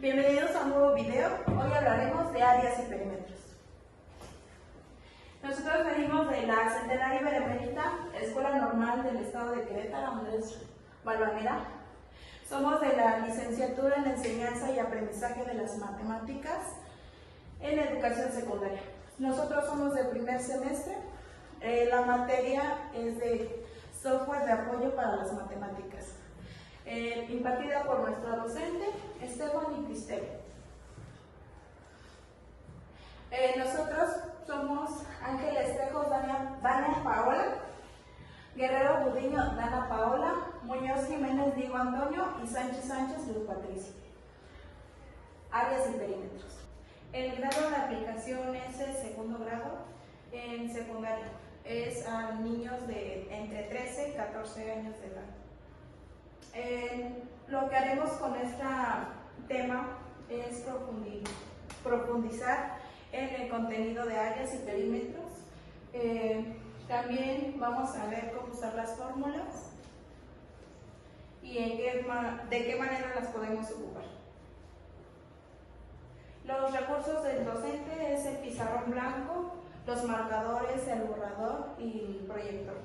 Bienvenidos a un nuevo video. Hoy hablaremos de áreas y perímetros. Nosotros venimos de la Centenario Benemérita, Escuela Normal del Estado de Querétaro, Andrés Balvanera. Somos de la licenciatura en Enseñanza y Aprendizaje de las Matemáticas en Educación Secundaria. Nosotros somos del primer semestre. La materia es de software de apoyo para las matemáticas, impartida por nuestra docente Esteban y Cristel. Nosotros somos Ángeles Trejos, Dana Paola, Guerrero Budiño, Dana Paola, Muñoz Jiménez, Diego Antonio y Sánchez Sánchez, Luz Patricia. Áreas y perímetros. El grado de aplicación es el segundo grado en secundaria. Es a niños de entre 13 y 14 años de edad. Lo que haremos con este tema es profundizar en el contenido de áreas y perímetros. También vamos a ver cómo usar las fórmulas y de qué manera las podemos ocupar. Los recursos del docente es el pizarrón blanco, los marcadores, el borrador y el proyector.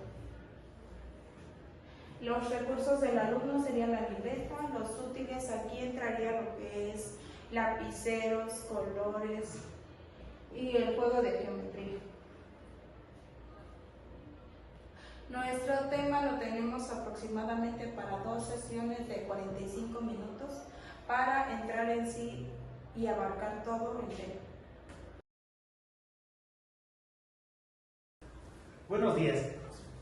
Los recursos del alumno serían la libreta, los útiles, aquí entraría lo que es lapiceros, colores y el juego de geometría. Nuestro tema lo tenemos aproximadamente para 2 sesiones de 45 minutos para entrar en sí y abarcar todo el tema. Buenos días,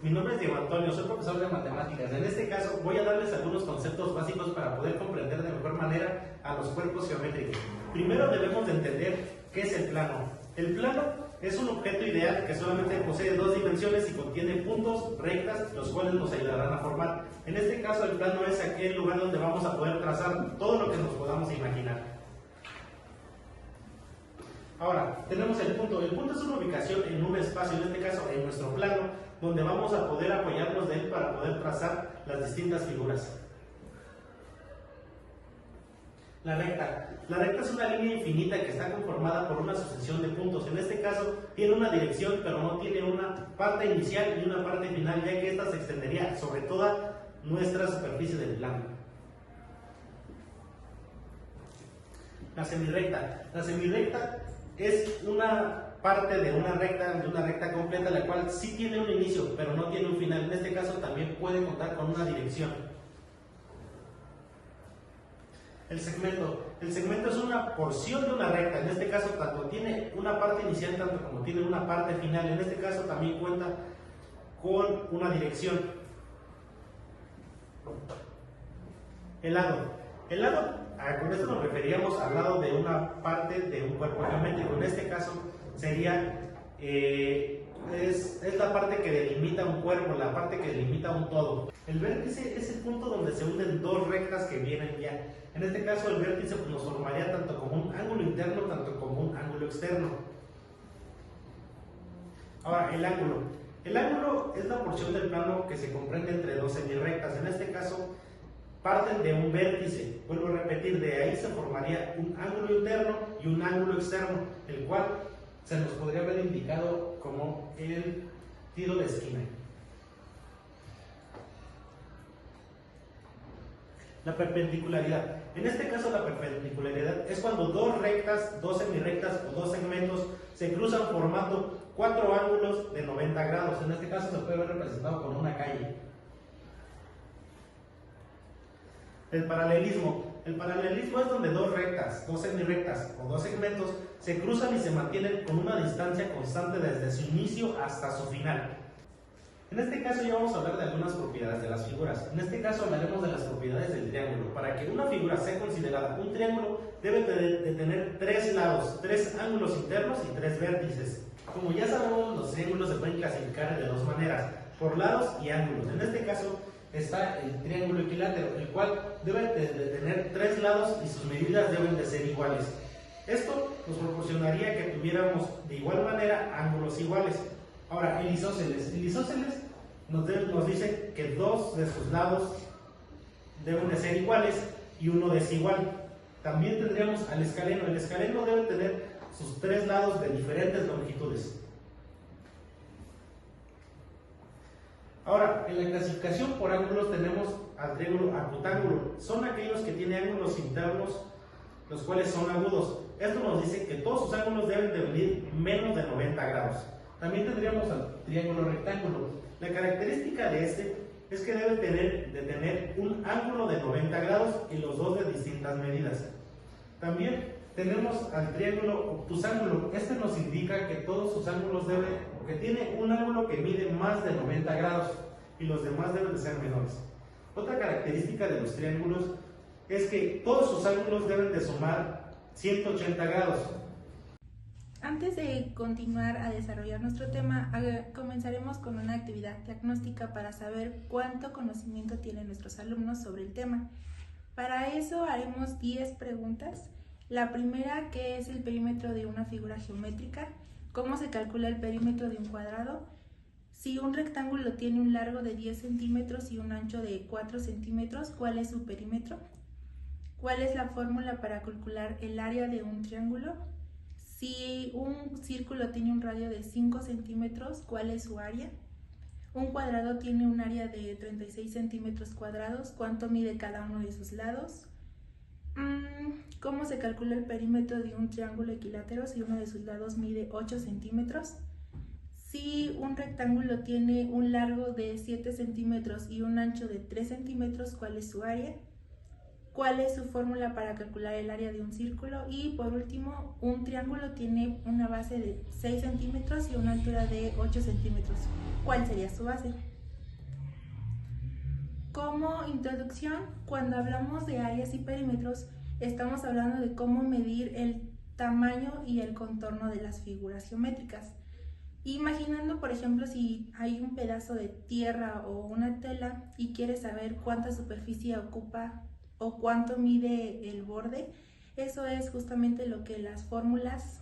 mi nombre es Diego Antonio, soy profesor de matemáticas. En este caso voy a darles algunos conceptos básicos para poder comprender de mejor manera a los cuerpos geométricos. Primero debemos de entender qué es el plano. El plano es un objeto ideal que solamente posee 2 dimensiones y contiene puntos, rectas, los cuales nos ayudarán a formar. En este caso el plano es aquel lugar donde vamos a poder trazar todo lo que nos podamos imaginar. Ahora, tenemos el punto. El punto es una ubicación en un espacio, en este caso en nuestro plano, donde vamos a poder apoyarnos de él para poder trazar las distintas figuras. La recta. La recta es una línea infinita que está conformada por una sucesión de puntos. En este caso tiene una dirección, pero no tiene una parte inicial y una parte final, ya que esta se extendería sobre toda nuestra superficie del plano. La semirrecta. La semirrecta es una parte de una recta completa, la cual sí tiene un inicio, pero no tiene un final. En este caso también puede contar con una dirección. El segmento. El segmento es una porción de una recta. En este caso tanto tiene una parte inicial tanto como tiene una parte final. En este caso también cuenta con una dirección. El lado. El lado, con esto nos referíamos al lado de una parte de un cuerpo geométrico. En este caso sería, es la parte que delimita un cuerpo, la parte que delimita un todo. El vértice es el punto donde se unen 2 rectas que vienen ya. En este caso el vértice nos formaría tanto como un ángulo interno, tanto como un ángulo externo. Ahora, el ángulo. El ángulo es la porción del plano que se comprende entre 2 semirrectas. En este caso, parten de un vértice. Vuelvo a repetir, de ahí se formaría un ángulo interno y un ángulo externo, el cual se nos podría haber indicado como el tiro de esquina. La perpendicularidad. En este caso la perpendicularidad es cuando 2 rectas, 2 semirrectas o 2 segmentos se cruzan formando 4 ángulos de 90 grados. En este caso se puede ver representado con una calle. El paralelismo. El paralelismo es donde 2 rectas, 2 semirrectas o 2 segmentos se cruzan y se mantienen con una distancia constante desde su inicio hasta su final. En este caso ya vamos a hablar de algunas propiedades de las figuras. En este caso hablaremos de las propiedades del triángulo. Para que una figura sea considerada un triángulo, debe de tener 3 lados, 3 ángulos internos y 3 vértices. Como ya sabemos, los triángulos se pueden clasificar de 2 maneras, por lados y ángulos. En este caso está el triángulo equilátero, el cual debe de tener 3 lados y sus medidas deben de ser iguales. Esto nos proporcionaría que tuviéramos de igual manera ángulos iguales. Ahora, el isósceles. El isósceles nos dice que 2 de sus lados deben de ser iguales y uno desigual. También tendríamos al escaleno. El escaleno debe tener sus tres lados de diferentes longitudes. Ahora, en la clasificación por ángulos tenemos al triángulo acutángulo. Son aquellos que tienen ángulos internos, los cuales son agudos. Esto nos dice que todos sus ángulos deben de venir menos de 90 grados. También tendríamos al triángulo rectángulo. La característica de este es que debe de tener un ángulo de 90 grados y los dos de distintas medidas. También tenemos al triángulo obtusángulo. Este nos indica que todos sus ángulos que tiene un ángulo que mide más de 90 grados y los demás deben de ser menores. Otra característica de los triángulos es que todos sus ángulos deben de sumar 180 grados. Antes de continuar a desarrollar nuestro tema, comenzaremos con una actividad diagnóstica para saber cuánto conocimiento tienen nuestros alumnos sobre el tema. Para eso haremos 10 preguntas. La primera, ¿qué es el perímetro de una figura geométrica? ¿Cómo se calcula el perímetro de un cuadrado? Si un rectángulo tiene un largo de 10 centímetros y un ancho de 4 centímetros, ¿cuál es su perímetro? ¿Cuál es la fórmula para calcular el área de un triángulo? Si un círculo tiene un radio de 5 centímetros, ¿cuál es su área? Un cuadrado tiene un área de 36 centímetros cuadrados, ¿cuánto mide cada uno de sus lados? ¿Cómo se calcula el perímetro de un triángulo equilátero si uno de sus lados mide 8 centímetros? Si un rectángulo tiene un largo de 7 centímetros y un ancho de 3 centímetros, ¿cuál es su área? ¿Cuál es su fórmula para calcular el área de un círculo? Y por último, un triángulo tiene una base de 6 centímetros y una altura de 8 centímetros. ¿Cuál sería su base? Como introducción, cuando hablamos de áreas y perímetros, estamos hablando de cómo medir el tamaño y el contorno de las figuras geométricas. Imaginando, por ejemplo, si hay un pedazo de tierra o una tela y quieres saber cuánta superficie ocupa o cuánto mide el borde, eso es justamente lo que las fórmulas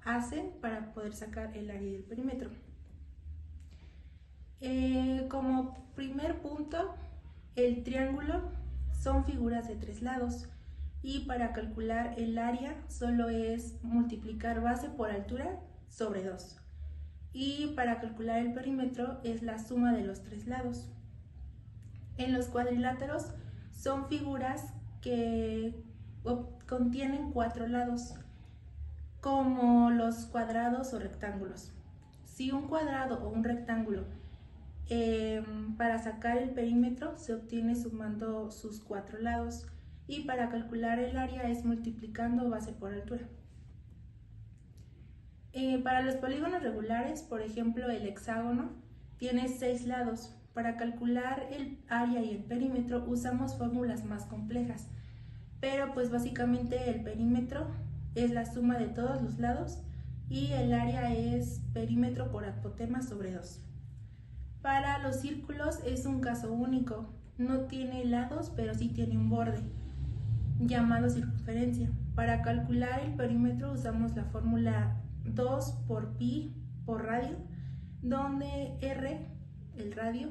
hacen para poder sacar el área del perímetro. Como primer punto, el triángulo son figuras de 3 lados y para calcular el área solo es multiplicar base por altura sobre 2. Y para calcular el perímetro es la suma de los 3 lados. En los cuadriláteros son figuras que contienen 4 lados, como los cuadrados o rectángulos. Si un cuadrado o un rectángulo, para sacar el perímetro se obtiene sumando sus 4 lados y para calcular el área es multiplicando base por altura. Para los polígonos regulares, por ejemplo el hexágono, tiene 6 lados. Para calcular el área y el perímetro usamos fórmulas más complejas, pero pues básicamente el perímetro es la suma de todos los lados y el área es perímetro por apotema sobre 2. Para los círculos es un caso único, no tiene lados pero sí tiene un borde, llamado circunferencia. Para calcular el perímetro usamos la fórmula 2 por pi por radio, donde r, el radio,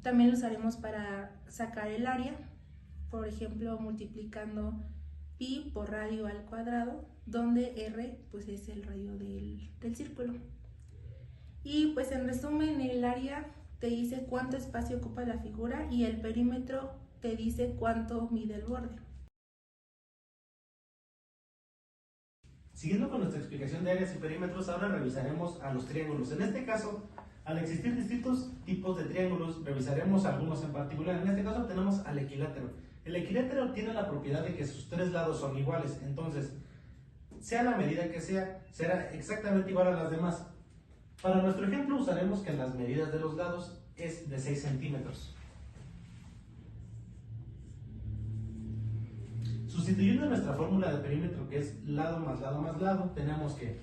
también lo usaremos para sacar el área, por ejemplo multiplicando pi por radio al cuadrado, donde r pues es el radio del círculo. Y pues en resumen, el área te dice cuánto espacio ocupa la figura y el perímetro te dice cuánto mide el borde. Siguiendo con nuestra explicación de áreas y perímetros, ahora revisaremos a los triángulos. En este caso, al existir distintos tipos de triángulos, revisaremos algunos en particular. En este caso tenemos al equilátero. El equilátero tiene la propiedad de que sus 3 lados son iguales, entonces, sea la medida que sea, será exactamente igual a las demás. Para nuestro ejemplo usaremos que las medidas de los lados es de 6 centímetros. Sustituyendo nuestra fórmula de perímetro, que es lado más lado más lado, tenemos que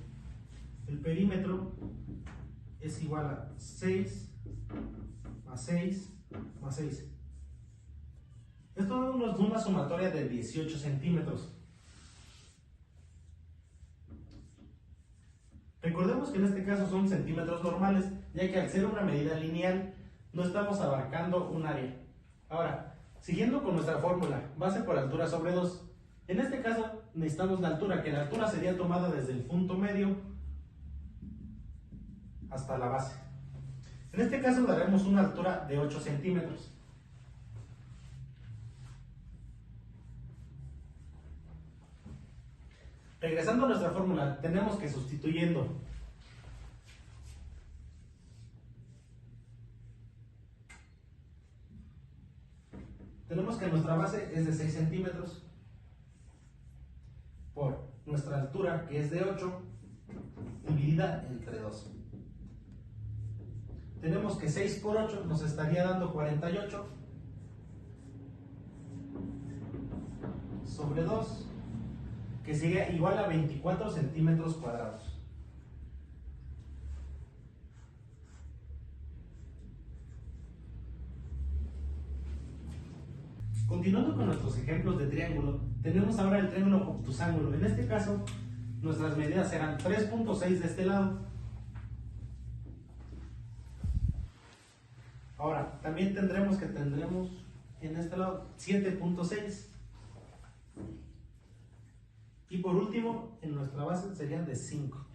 el perímetro es igual a 6 más 6 más 6. Esto nos da una sumatoria de 18 centímetros. Recordemos que en este caso son centímetros normales, ya que al ser una medida lineal no estamos abarcando un área. Ahora, Siguiendo con nuestra fórmula, base por altura sobre 2. En este caso necesitamos la altura, que la altura sería tomada desde el punto medio hasta la base. En este caso daremos una altura de 8 centímetros. Regresando a nuestra fórmula, tenemos que sustituyendo nuestra base es de 6 centímetros por nuestra altura, que es de 8, dividida entre 2. Tenemos que 6 por 8 nos estaría dando 48 sobre 2, que sería igual a 24 centímetros cuadrados. Continuando con nuestros ejemplos de triángulo, tenemos ahora el triángulo obtusángulo. En este caso, nuestras medidas serán 3.6 de este lado. Ahora, también tendremos en este lado 7.6. Y por último, en nuestra base serían de 5.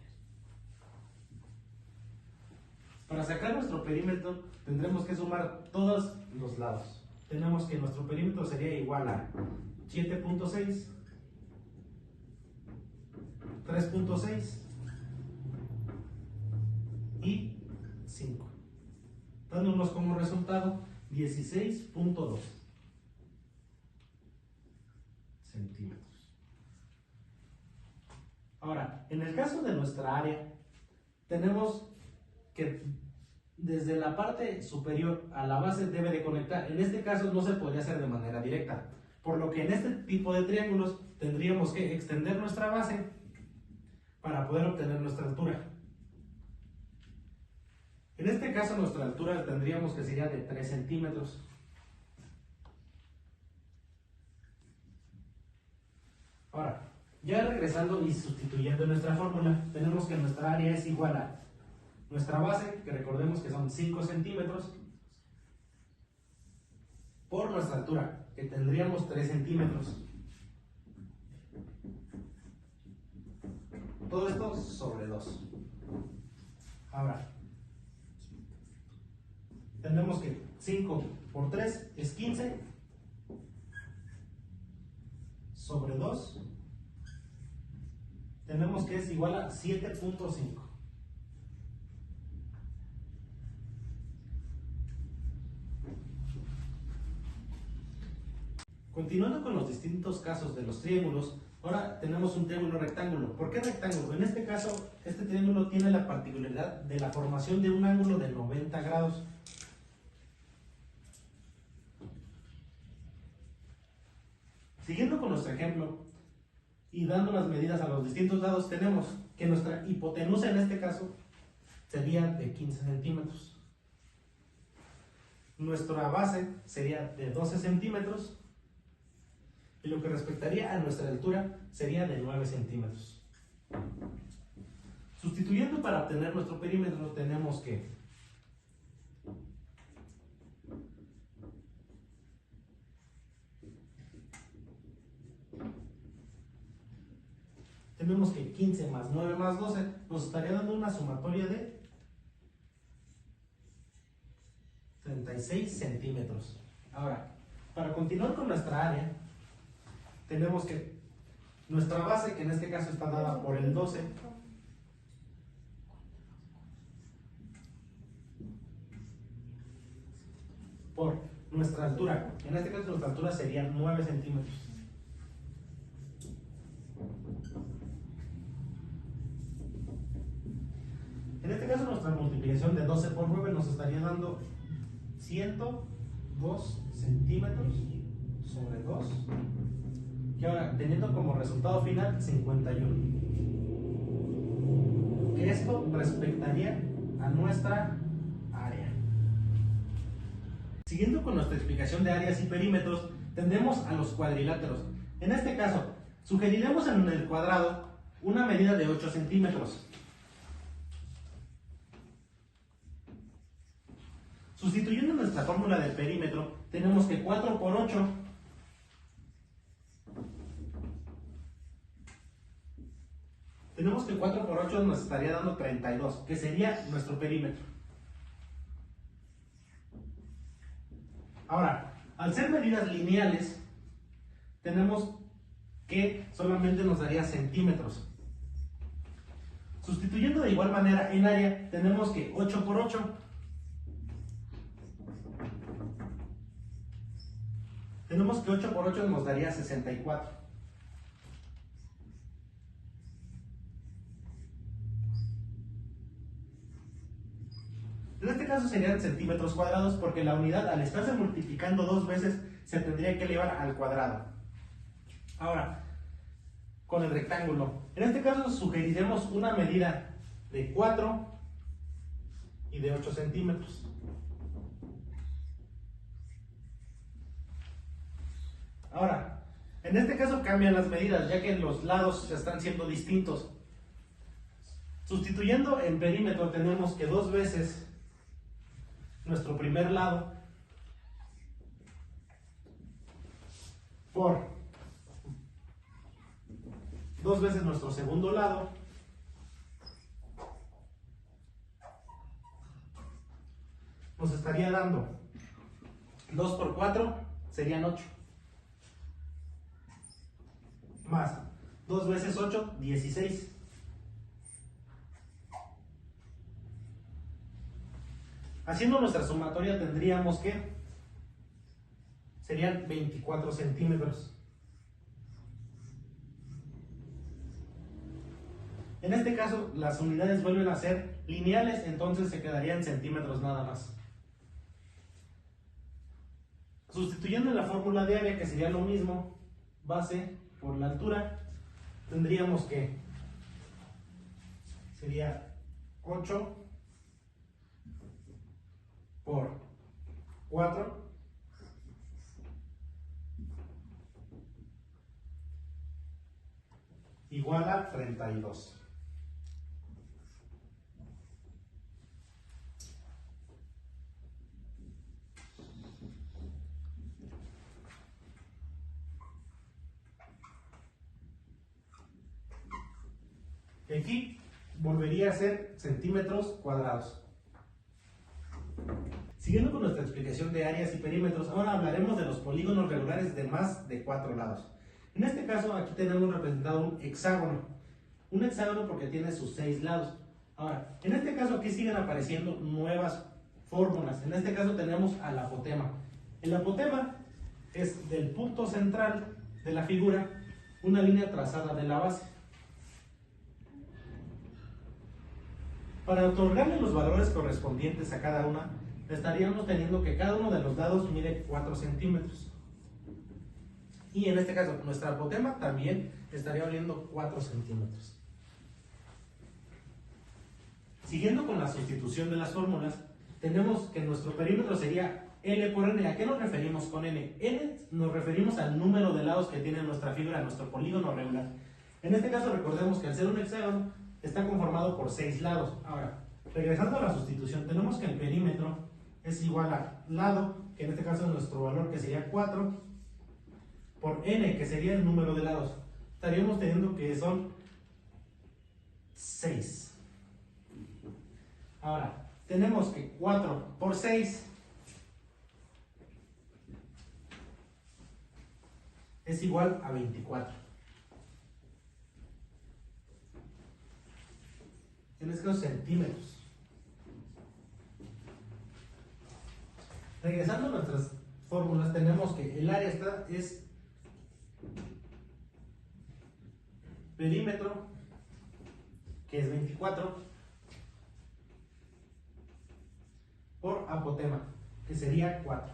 Para sacar nuestro perímetro, tendremos que sumar todos los lados. Tenemos que nuestro perímetro sería igual a 7.6, 3.6 y 5, dándonos como resultado 16.2 centímetros. Ahora, en el caso de nuestra área, tenemos que desde la parte superior a la base debe de conectar. En este caso no se podría hacer de manera directa, por lo que en este tipo de triángulos tendríamos que extender nuestra base para poder obtener nuestra altura. En este caso nuestra altura tendríamos que sería de 3 centímetros. Ahora, ya regresando y sustituyendo nuestra fórmula, tenemos que nuestra área es igual a nuestra base, que recordemos que son 5 centímetros, por nuestra altura, que tendríamos 3 centímetros. Todo esto sobre 2. Ahora, tenemos que 5 por 3 es 15, sobre 2, tenemos que es igual a 7.5. Continuando con los distintos casos de los triángulos, ahora tenemos un triángulo rectángulo. ¿Por qué rectángulo? En este caso, este triángulo tiene la particularidad de la formación de un ángulo de 90 grados. Siguiendo con nuestro ejemplo y dando las medidas a los distintos lados, tenemos que nuestra hipotenusa en este caso sería de 15 centímetros. Nuestra base sería de 12 centímetros. Y lo que respectaría a nuestra altura sería de 9 centímetros. Sustituyendo para obtener nuestro perímetro, tenemos que tenemos que 15 más 9 más 12 nos estaría dando una sumatoria de 36 centímetros. Ahora, para continuar con nuestra área, tenemos que nuestra base, que en este caso está dada por el 12, por nuestra altura, en este caso nuestra altura sería 9 centímetros. En este caso nuestra multiplicación de 12 por 9 nos estaría dando 102 centímetros sobre 2. Y ahora, teniendo como resultado final 51. Que esto respectaría a nuestra área. Siguiendo con nuestra explicación de áreas y perímetros, tendemos a los cuadriláteros. En este caso, sugeriremos en el cuadrado una medida de 8 centímetros. Sustituyendo nuestra fórmula del perímetro, tenemos que 4 por 8 nos estaría dando 32, que sería nuestro perímetro. Ahora, al ser medidas lineales, tenemos que solamente nos daría centímetros. Sustituyendo de igual manera en área, tenemos que 8 por 8 nos daría 64. En este caso serían centímetros cuadrados porque la unidad, al estarse multiplicando dos veces, se tendría que elevar al cuadrado. Ahora, con el rectángulo, en este caso sugeriremos una medida de 4 y de 8 centímetros. Ahora, en este caso cambian las medidas, ya que los lados están siendo distintos. Sustituyendo en perímetro, tenemos que 2 veces nuestro primer lado por 2 veces nuestro segundo lado nos estaría dando 2 por 4 serían 8, más 2 veces 8, 16. Haciendo nuestra sumatoria tendríamos que serían 24 centímetros. En este caso las unidades vuelven a ser lineales, entonces se quedarían en centímetros nada más. Sustituyendo en la fórmula de área, que sería lo mismo, base por la altura, tendríamos que sería 8 por 4 igual a 32. Y aquí volvería a ser centímetros cuadrados. Siguiendo con nuestra explicación de áreas y perímetros, ahora hablaremos de los polígonos regulares de más de 4 lados. En este caso, aquí tenemos representado un hexágono. Un hexágono porque tiene sus 6 lados. Ahora, en este caso aquí siguen apareciendo nuevas fórmulas. En este caso tenemos al apotema. El apotema es del punto central de la figura una línea trazada de la base. Para otorgarle los valores correspondientes a cada una, estaríamos teniendo que cada uno de los lados mide 4 centímetros. Y en este caso, nuestra apotema también estaría valiendo 4 centímetros. Siguiendo con la sustitución de las fórmulas, tenemos que nuestro perímetro sería L por N. ¿A qué nos referimos con N? N nos referimos al número de lados que tiene nuestra figura, nuestro polígono regular. En este caso, recordemos que al ser un hexágono, está conformado por 6 lados. Ahora, regresando a la sustitución, tenemos que el perímetro es igual a lado, que en este caso es nuestro valor, que sería 4, por N, que sería el número de lados. Estaríamos teniendo que son 6. Ahora, tenemos que 4 por 6 es igual a 24. En este caso, centímetros. Regresando a nuestras fórmulas, tenemos que el área es perímetro, que es 24, por apotema, que sería 4,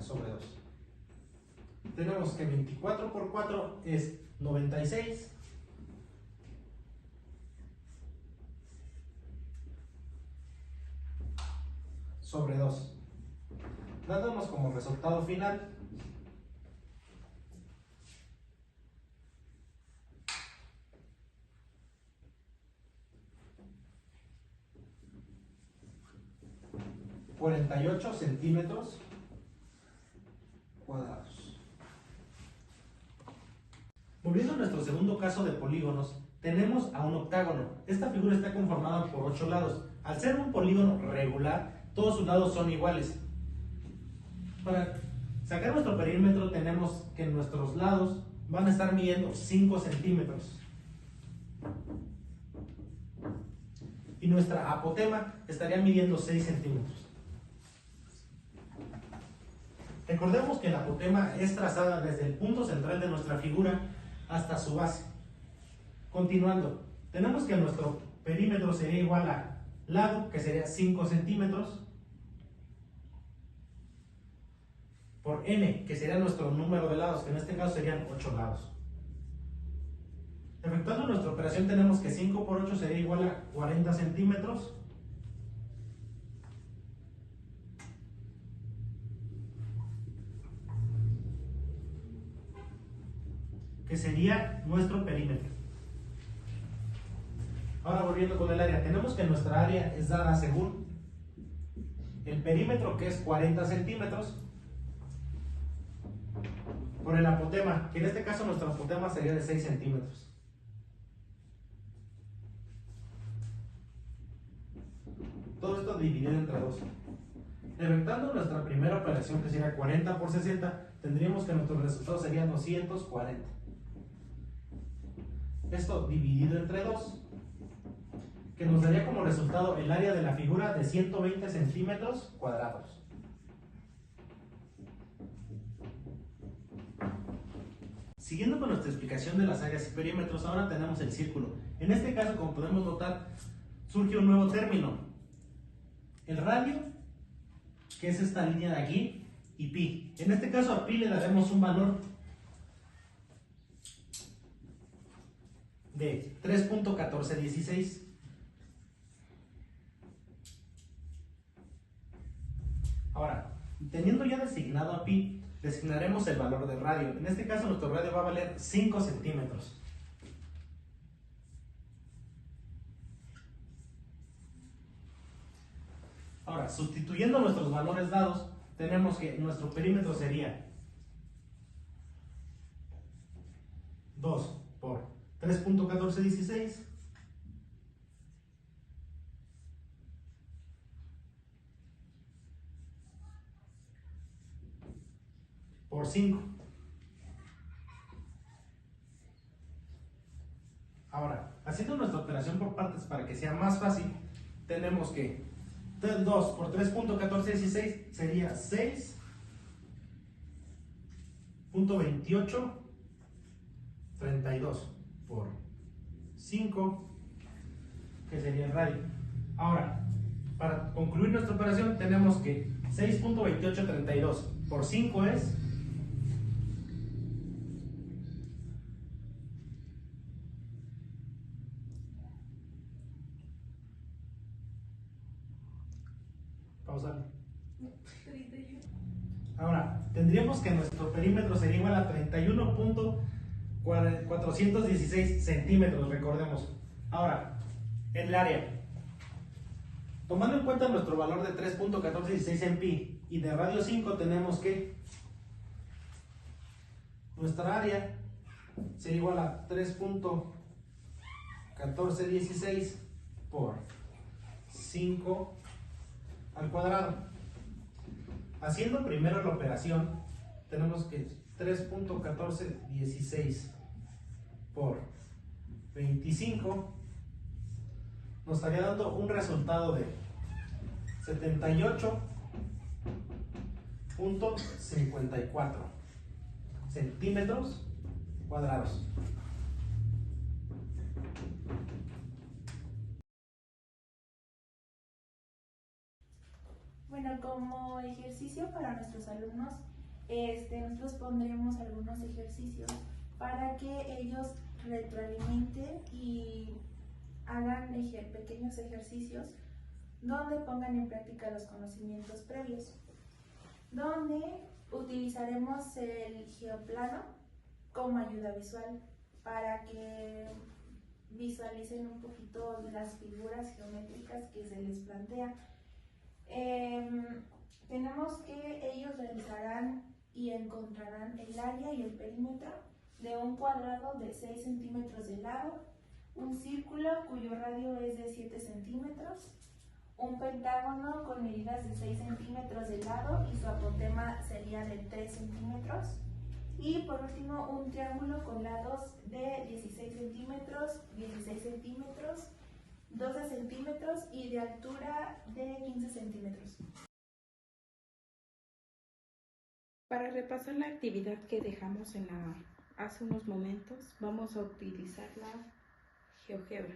sobre 2. Tenemos que 24 por 4 es 96. Sobre 2, dándonos como resultado final 48 centímetros cuadrados. Volviendo a nuestro segundo caso de polígonos, tenemos a un octágono. Esta figura está conformada por 8 lados. Al ser un polígono regular, todos sus lados son iguales. Para sacar nuestro perímetro tenemos que nuestros lados van a estar midiendo 5 centímetros. Y nuestra apotema estaría midiendo 6 centímetros. Recordemos que la apotema es trazada desde el punto central de nuestra figura hasta su base. Continuando, tenemos que nuestro perímetro sería igual a lado, que sería 5 centímetros, por n, que sería nuestro número de lados, que en este caso serían 8 lados. Efectuando nuestra operación tenemos que 5 por 8 sería igual a 40 centímetros, que sería nuestro perímetro. Ahora volviendo con el área, tenemos que nuestra área es dada según el perímetro, que es 40 centímetros, por el apotema, que en este caso nuestro apotema sería de 6 centímetros. Todo esto dividido entre 2. Efectuando nuestra primera operación, que sería 40 por 60, tendríamos que nuestro resultado sería 240. Esto dividido entre 2, que nos daría como resultado el área de la figura de 120 centímetros cuadrados. Siguiendo con nuestra explicación de las áreas y perímetros, ahora tenemos el círculo. En este caso, como podemos notar, surge un nuevo término. El radio, que es esta línea de aquí, y pi. En este caso a pi le daremos un valor de 3.1416. Ahora, teniendo ya designado a pi, designaremos el valor del radio. En este caso nuestro radio va a valer 5 centímetros. Ahora, sustituyendo nuestros valores dados, tenemos que nuestro perímetro sería 2 por 3.1416 por 5. Ahora, haciendo nuestra operación por partes para que sea más fácil, tenemos que 2 por 3.1416 sería 6.2832 por 5, que sería el radio. Ahora, para concluir nuestra operación tenemos que 6.2832 por 5 es 'Pausarlo'. Ahora, tendríamos que nuestro perímetro sería igual a 31.416 centímetros, recordemos. Ahora, en el área, tomando en cuenta nuestro valor de 3.1416 en pi y de radio 5, tenemos que nuestra área sería igual a 3.1416 por 5 al cuadrado. Haciendo primero la operación, tenemos que 3.1416 por 25 nos estaría dando un resultado de 78.54 centímetros cuadrados. Bueno, como ejercicio para nuestros alumnos, nosotros pondremos algunos ejercicios para que ellos retroalimenten y hagan pequeños ejercicios donde pongan en práctica los conocimientos previos, donde utilizaremos el geoplano como ayuda visual para que visualicen un poquito las figuras geométricas que se les plantea. Tenemos que ellos realizarán y encontrarán el área y el perímetro de un cuadrado de 6 centímetros de lado, un círculo cuyo radio es de 7 centímetros, un pentágono con medidas de 6 centímetros de lado y su apotema sería de 3 centímetros, y por último un triángulo con lados de 16 centímetros, 16 centímetros, 12 centímetros y de altura de 15 centímetros. Para repasar la actividad que dejamos hace unos momentos, vamos a utilizar la GeoGebra.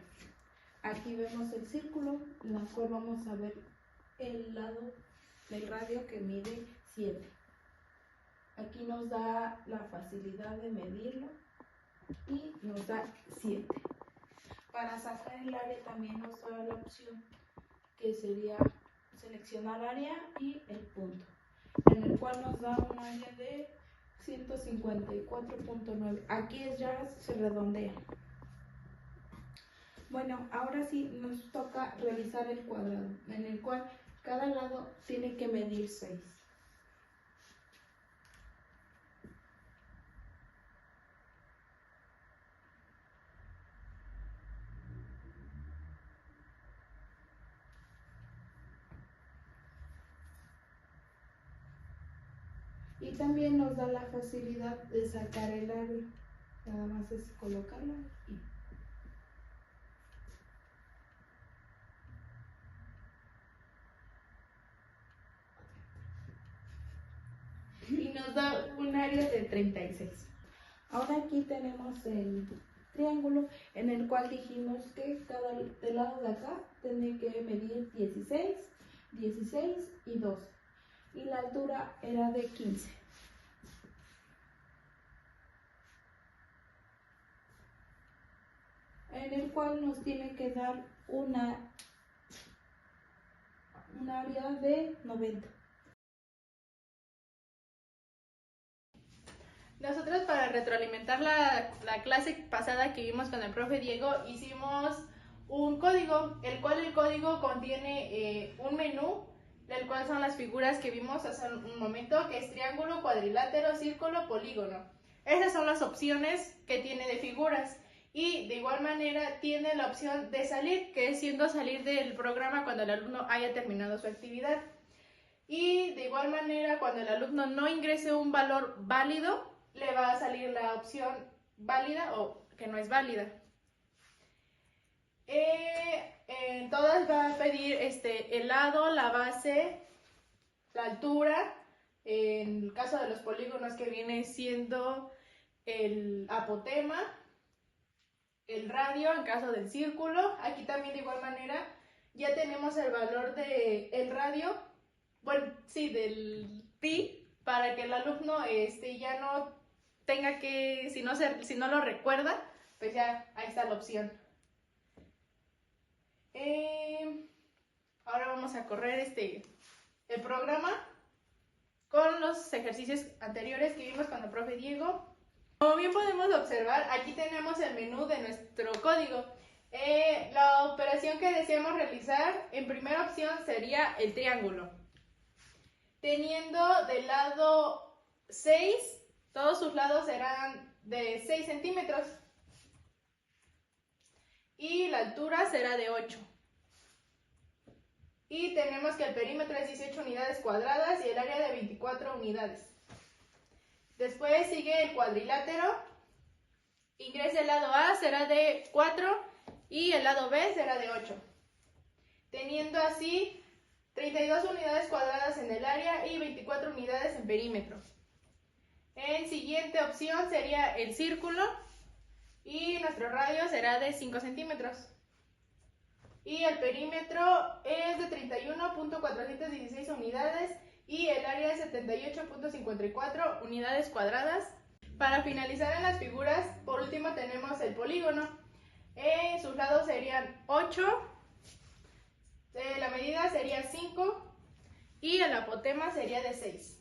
Aquí vemos el círculo, en el cual vamos a ver el lado del radio que mide 7. Aquí nos da la facilidad de medirlo y nos da 7. Para sacar el área también nos da la opción que sería seleccionar área y el punto, en el cual nos da un área de 154.9. Aquí ya se redondea. Bueno, ahora sí nos toca realizar el cuadrado, en el cual cada lado tiene que medir 6. Y también nos da la facilidad de sacar el área. Nada más es colocarla y nos da un área de 36. Ahora aquí tenemos el triángulo, en el cual dijimos que cada del lado de acá tiene que medir 16, 16 y 2. Y la altura era de 15. En el cual nos tiene que dar un área de 90. Nosotros, para retroalimentar la clase pasada que vimos con el profe Diego, hicimos un código, el código contiene un menú, del cual son las figuras que vimos hace un momento, que es triángulo, cuadrilátero, círculo, polígono. Esas son las opciones que tiene de figuras. Y de igual manera tiene la opción de salir, que es siendo salir del programa cuando el alumno haya terminado su actividad. Y de igual manera, cuando el alumno no ingrese un valor válido, le va a salir la opción válida o que no es válida. En todas va a pedir el lado, la base, la altura. En el caso de los polígonos, que viene siendo el apotema, el radio en caso del círculo. Aquí también de igual manera ya tenemos el valor del radio, bueno, sí, del pi, para que el alumno ya no tenga que, si no lo recuerda, pues ya ahí está la opción. Ahora vamos a correr el programa con los ejercicios anteriores que vimos con el profe Diego. Como bien podemos observar, aquí tenemos el menú de nuestro código. La operación que deseamos realizar, en primera opción, sería el triángulo. Teniendo del lado 6, todos sus lados serán de 6 centímetros. Y la altura será de 8. Y tenemos que el perímetro es 18 unidades cuadradas y el área de 24 unidades. Después sigue el cuadrilátero. Ingresa el lado A, será de 4 y el lado B será de 8. Teniendo así 32 unidades cuadradas en el área y 24 unidades en perímetro. En siguiente opción sería el círculo y nuestro radio será de 5 centímetros. Y el perímetro es de 31.416 unidades y el área es 78.54 unidades cuadradas. Para finalizar en las figuras, por último tenemos el polígono. Sus lados serían 8, la medida sería 5 y el apotema sería de 6.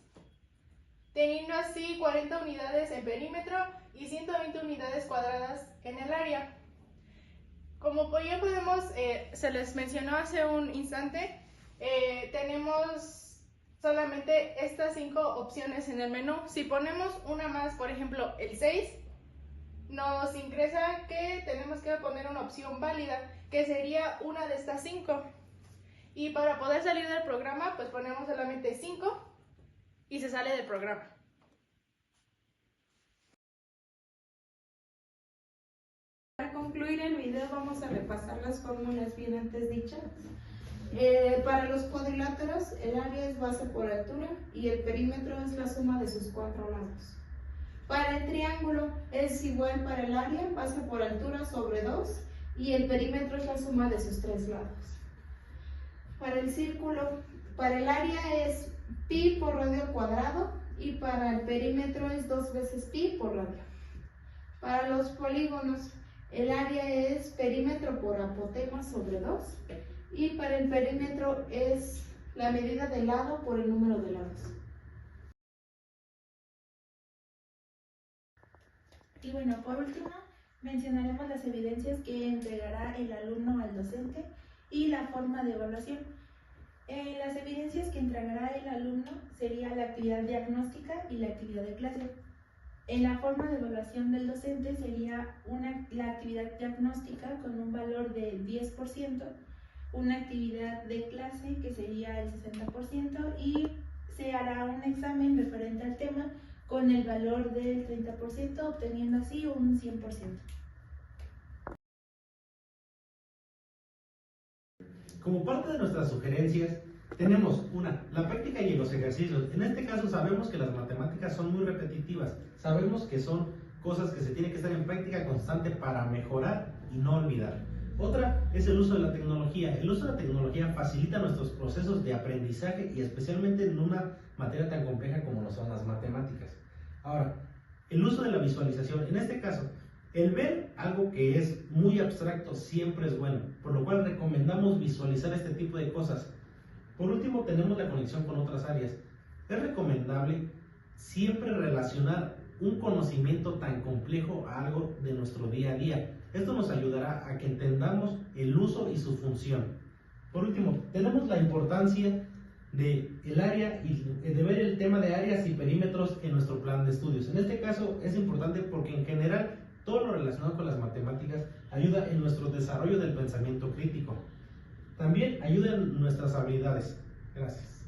Teniendo así 40 unidades en perímetro y 120 unidades cuadradas en el área. Como ya podemos, se les mencionó hace un instante, tenemos tenemos solamente estas 5 opciones en el menú. Si ponemos una más, por ejemplo, el 6, nos ingresa que tenemos que poner una opción válida, que sería una de estas 5. Y para poder salir del programa, pues ponemos solamente 5 y se sale del programa. Para concluir el video vamos a repasar las fórmulas bien antes dichas. Para los cuadriláteros, el área es base por altura y el perímetro es la suma de sus 4 lados. Para el triángulo es igual para el área, base por altura sobre 2 y el perímetro es la suma de sus 3 lados. Para el círculo, para el área es pi por radio al cuadrado y para el perímetro es 2 veces pi por radio. Para los polígonos, el área es perímetro por apotema sobre 2 y para el perímetro es la medida de lado por el número de lados. Y bueno, por último, mencionaremos las evidencias que entregará el alumno al docente y la forma de evaluación. Las evidencias que entregará el alumno sería la actividad diagnóstica y la actividad de clase. En la forma de evaluación del docente sería la actividad diagnóstica con un valor de 10%, una actividad de clase que sería el 60% y se hará un examen referente al tema con el valor del 30%, obteniendo así un 100%. Como parte de nuestras sugerencias, tenemos la práctica y los ejercicios. En este caso sabemos que las matemáticas son muy repetitivas, sabemos que son cosas que se tienen que estar en práctica constante para mejorar y no olvidar. Otra es el uso de la tecnología. El uso de la tecnología facilita nuestros procesos de aprendizaje y especialmente en una materia tan compleja como lo son las matemáticas. Ahora, el uso de la visualización. En este caso, el ver algo que es muy abstracto siempre es bueno, por lo cual recomendamos visualizar este tipo de cosas. Por último, tenemos la conexión con otras áreas. Es recomendable siempre relacionar un conocimiento tan complejo a algo de nuestro día a día. Esto nos ayudará a que entendamos el uso y su función. Por último, tenemos la importancia de el área y de ver el tema de áreas y perímetros en nuestro plan de estudios. En este caso es importante porque en general todo lo relacionado con las matemáticas ayuda en nuestro desarrollo del pensamiento crítico. También ayuda en nuestras habilidades. Gracias.